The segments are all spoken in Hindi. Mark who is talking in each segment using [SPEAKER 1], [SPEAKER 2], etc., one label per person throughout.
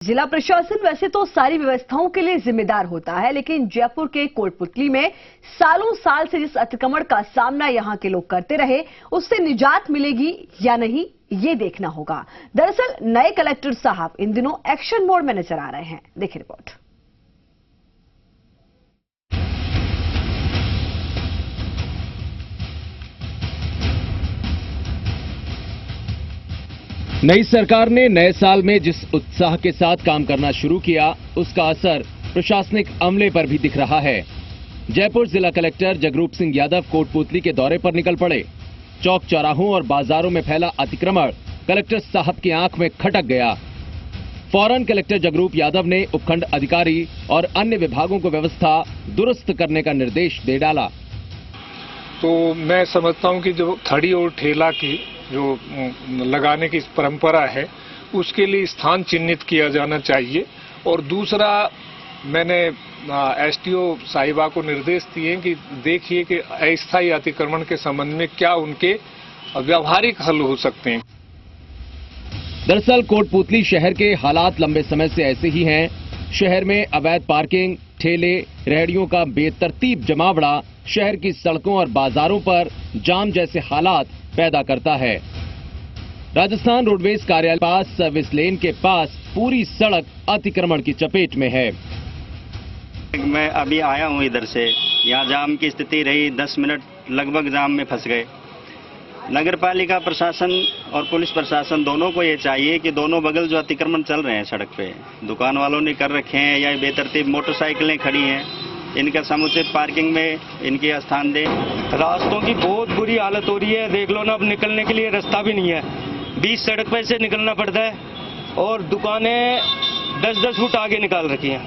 [SPEAKER 1] जिला प्रशासन वैसे तो सारी व्यवस्थाओं के लिए जिम्मेदार होता है, लेकिन जयपुर के कोटपुतली में सालों साल से जिस अतिक्रमण का सामना यहां के लोग करते रहे, उससे निजात मिलेगी या नहीं, ये देखना होगा। दरअसल नए कलेक्टर साहब इन दिनों एक्शन मोड में नजर आ रहे हैं। देखिए रिपोर्ट।
[SPEAKER 2] नई सरकार ने नए साल में जिस उत्साह के साथ काम करना शुरू किया, उसका असर प्रशासनिक अमले पर भी दिख रहा है। जयपुर जिला कलेक्टर जगरूप सिंह यादव कोटपुतली के दौरे पर निकल पड़े। चौक चौराहों और बाजारों में फैला अतिक्रमण कलेक्टर साहब की आंख में खटक गया। फौरन कलेक्टर जगरूप यादव ने उपखंड अधिकारी और अन्य विभागों को व्यवस्था दुरुस्त करने का निर्देश दे डाला।
[SPEAKER 3] तो मैं समझता हूं कि जो थड़ी और ठेला की जो लगाने की परंपरा है, उसके लिए स्थान चिन्हित किया जाना चाहिए। और दूसरा, मैंने एसटीओ साहिबा को निर्देश दिए कि देखिए कि अस्थायी अतिक्रमण के संबंध में क्या उनके व्यावहारिक हल हो सकते हैं।
[SPEAKER 2] दरअसल कोटपुतली शहर के हालात लंबे समय से ऐसे ही हैं। शहर में अवैध पार्किंग, ठेले, रेहड़ियों का बेतरतीब जमावड़ा शहर की सड़कों और बाजारों पर जाम जैसे हालात पैदा करता है। राजस्थान रोडवेज कार्यालय पास सर्विस लेन के पास पूरी सड़क अतिक्रमण की चपेट में है।
[SPEAKER 4] मैं अभी आया हूं इधर से, यहाँ जाम की स्थिति रही 10 मिनट लगभग जाम में फंस गए। नगर पालिका प्रशासन और पुलिस प्रशासन दोनों को ये चाहिए कि दोनों बगल जो अतिक्रमण चल रहे हैं सड़क पे, दुकान वालों ने कर रखे हैं या बेतरतीब मोटरसाइकिलें खड़ी हैं, इनका समुचित पार्किंग में इनकी स्थान दें।
[SPEAKER 5] रास्तों की बहुत बुरी हालत हो रही है, देख लो ना, अब निकलने के लिए रास्ता भी नहीं है। 20 सड़क पे से निकलना पड़ता है और दुकानें 10-10 फुट आगे निकाल रखी हैं।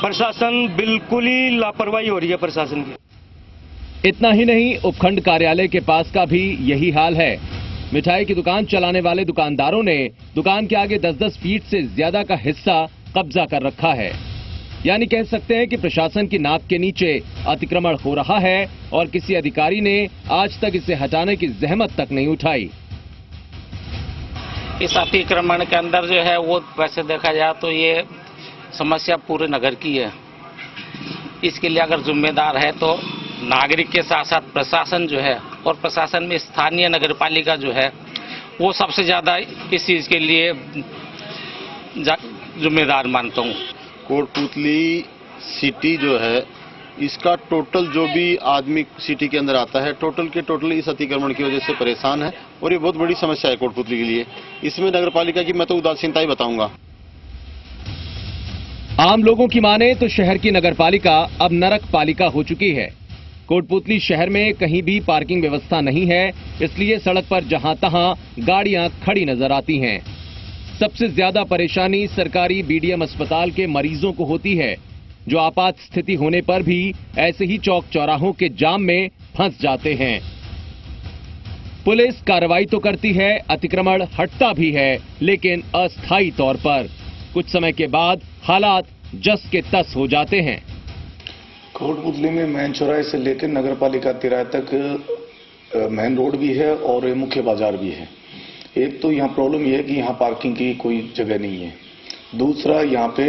[SPEAKER 5] प्रशासन बिल्कुल ही लापरवाही हो रही है प्रशासन की।
[SPEAKER 2] इतना ही नहीं, उपखंड कार्यालय के पास का भी यही हाल है। मिठाई की दुकान चलाने वाले दुकानदारों ने दुकान के आगे 10-10 फीट से ज्यादा का हिस्सा कब्जा कर रखा है। यानी कह सकते हैं कि प्रशासन की नाक के नीचे अतिक्रमण हो रहा है और किसी अधिकारी ने आज तक इसे हटाने की जहमत तक नहीं उठाई।
[SPEAKER 6] इस अतिक्रमण के अंदर जो है वो वैसे देखा जाए तो ये समस्या पूरे नगर की है। इसके लिए अगर जिम्मेदार है तो नागरिक के साथ साथ प्रशासन जो है, और प्रशासन में स्थानीय नगर पालिका जो है वो सबसे ज्यादा इस चीज के लिए जिम्मेदार मानता हूँ।
[SPEAKER 7] कोटपुतली सिटी जो है, इसका टोटल जो भी आदमी सिटी के अंदर आता है, टोटल के टोटल इस अतिक्रमण की वजह से परेशान है और ये बहुत बड़ी समस्या है कोटपुतली के लिए। इसमें नगर पालिका की मैं तो उदासीनता ही बताऊंगा।
[SPEAKER 2] आम लोगों की माने तो शहर की नगर पालिका अब नरक पालिका हो चुकी है। कोटपुतली शहर में कहीं भी पार्किंग व्यवस्था नहीं है, इसलिए सड़क पर जहां तहां गाड़ियां खड़ी नजर आती हैं। सबसे ज्यादा परेशानी सरकारी बीडीएम अस्पताल के मरीजों को होती है, जो आपात स्थिति होने पर भी ऐसे ही चौक चौराहों के जाम में फंस जाते हैं। पुलिस कार्रवाई तो करती है, अतिक्रमण हटता भी है, लेकिन अस्थायी तौर पर। कुछ समय के बाद हालात जस के तस हो जाते हैं।
[SPEAKER 8] कोटपुतली में मेन चौराहे से लेकर नगर पालिका तिराहे तक मेन रोड भी है और मुख्य बाजार भी है। एक तो यहाँ प्रॉब्लम यह है कि यहाँ पार्किंग की कोई जगह नहीं है। दूसरा, यहाँ पे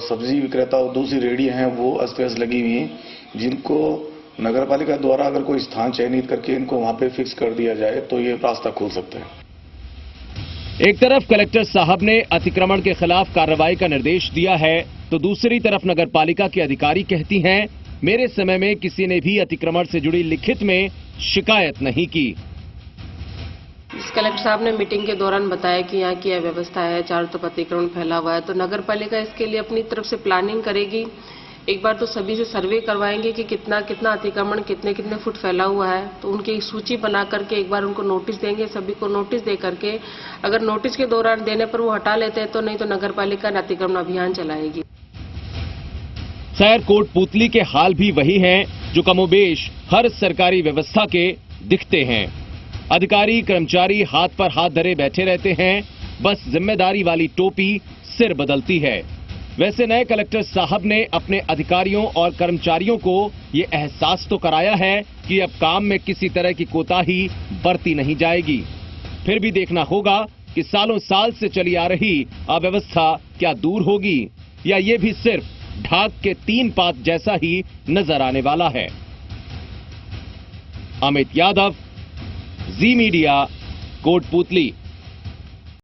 [SPEAKER 8] सब्जी विक्रेता और दूसरी रेहड़ियां हैं वो अस्त व्यस्त लगी हुई हैं, जिनको नगर पालिका द्वारा अगर कोई स्थान चयनित करके इनको वहाँ पे फिक्स कर दिया जाए तो ये रास्ता खुल सकता है।
[SPEAKER 2] एक तरफ कलेक्टर साहब ने अतिक्रमण के खिलाफ कार्रवाई का निर्देश दिया है, तो दूसरी तरफ नगर पालिका के अधिकारी कहती हैं, मेरे समय में किसी ने भी अतिक्रमण से जुड़ी लिखित में शिकायत नहीं की।
[SPEAKER 9] कलेक्टर साहब ने मीटिंग के दौरान बताया कि यहाँ की व्यवस्था है, चारों तरफ अतिक्रमण फैला हुआ है, तो नगर पालिका इसके लिए अपनी तरफ से प्लानिंग करेगी। एक बार तो सभी से सर्वे करवाएंगे कि कितना कितना अतिक्रमण कितने कितने फुट फैला हुआ है, तो उनकी एक सूची बना करके एक बार उनको नोटिस देंगे। सभी को नोटिस दे करके अगर नोटिस के दौरान देने पर वो हटा लेते हैं तो नहीं तो नगर पालिका अतिक्रमण अभियान चलाएगी।
[SPEAKER 2] खैर, कोटपुतली के हाल भी वही हैं जो कमोबेश हर सरकारी व्यवस्था के दिखते हैं। अधिकारी कर्मचारी हाथ पर हाथ धरे बैठे रहते हैं, बस जिम्मेदारी वाली टोपी सिर बदलती है। वैसे नए कलेक्टर साहब ने अपने अधिकारियों और कर्मचारियों को ये एहसास तो कराया है कि अब काम में किसी तरह की कोताही बरती नहीं जाएगी। फिर भी देखना होगा कि सालों साल से चली आ रही अव्यवस्था क्या दूर होगी या ये भी सिर्फ ढाक के 3 पात जैसा ही नजर आने वाला है। अमित यादव, जी मीडिया, कोटपूतली।